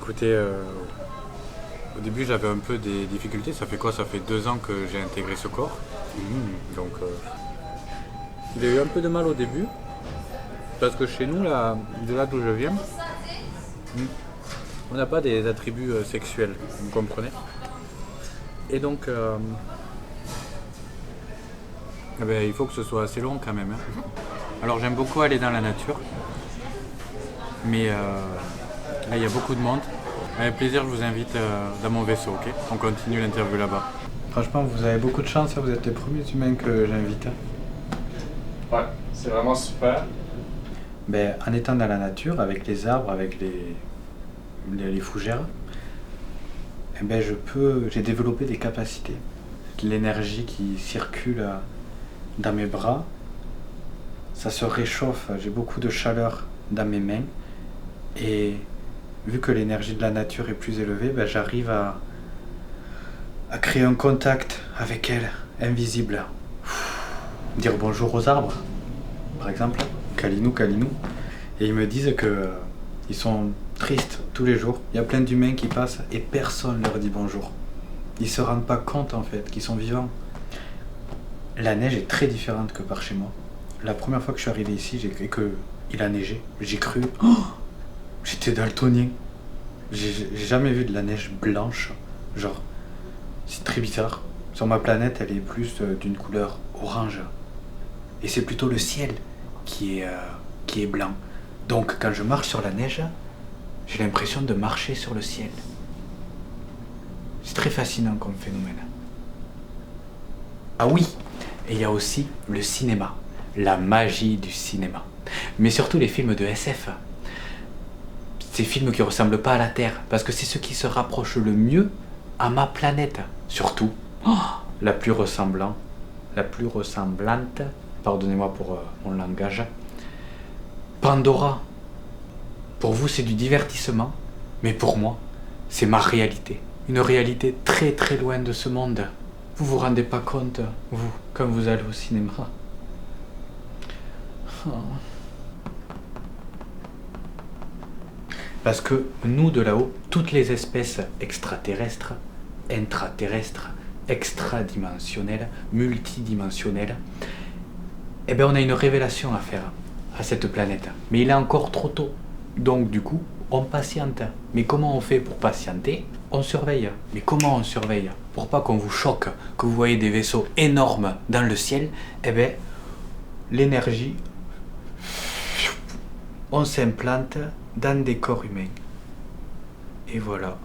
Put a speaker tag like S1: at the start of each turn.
S1: écoutez, au début j'avais un peu des difficultés. Ça fait quoi? Ça fait 2 ans que j'ai intégré ce corps. Donc il a eu un peu de mal au début. Parce que chez nous, là, de là d'où je viens, on n'a pas des attributs sexuels, vous comprenez? Et donc, eh ben, il faut que ce soit assez long quand même, hein. Alors j'aime beaucoup aller dans la nature, mais là il y a beaucoup de monde. Avec plaisir, je vous invite dans mon vaisseau, ok? On continue l'interview là-bas. Franchement, vous avez beaucoup de chance, vous êtes les premiers humains que j'invite.
S2: Ouais, c'est vraiment super.
S1: Ben, en étant dans la nature, avec les arbres, avec les fougères, eh ben, j'ai développé des capacités. L'énergie qui circule dans mes bras, ça se réchauffe, j'ai beaucoup de chaleur dans mes mains. Et vu que l'énergie de la nature est plus élevée, ben, j'arrive à créer un contact avec elle, invisible. Dire bonjour aux arbres, par exemple, Kalinou, Kalinou. Et ils me disent que ils sont tristes tous les jours. Il y a plein d'humains qui passent et personne leur dit bonjour. Ils se rendent pas compte en fait qu'ils sont vivants. La neige est très différente que par chez moi. La première fois que je suis arrivé ici, j'ai cru qu'il a neigé. J'ai cru. Oh, j'étais daltonien. J'ai jamais vu de la neige blanche. Genre, c'est très bizarre. Sur ma planète, elle est plus d'une couleur orange. Et c'est plutôt le ciel qui est blanc. Donc quand je marche sur la neige, j'ai l'impression de marcher sur le ciel. C'est très fascinant comme phénomène. Ah oui, et il y a aussi le cinéma, la magie du cinéma. Mais surtout les films de SF. Ces films qui ne ressemblent pas à la Terre, parce que c'est ce qui se rapproche le mieux à ma planète. Surtout, la plus ressemblante, pardonnez-moi pour mon langage, Pandora. Pour vous, c'est du divertissement, mais pour moi, c'est ma réalité. Une réalité très très loin de ce monde. Vous vous rendez pas compte, vous, quand vous allez au cinéma. Parce que nous, de là-haut, toutes les espèces extraterrestres, intraterrestres, extradimensionnelles, multidimensionnelles, eh bien on a une révélation à faire à cette planète. Mais il est encore trop tôt. Donc du coup, on patiente. Mais comment on fait pour patienter? On surveille. Mais comment on surveille? Pour pas qu'on vous choque, que vous voyez des vaisseaux énormes dans le ciel, eh bien, l'énergie, on s'implante dans des corps humains. Et voilà.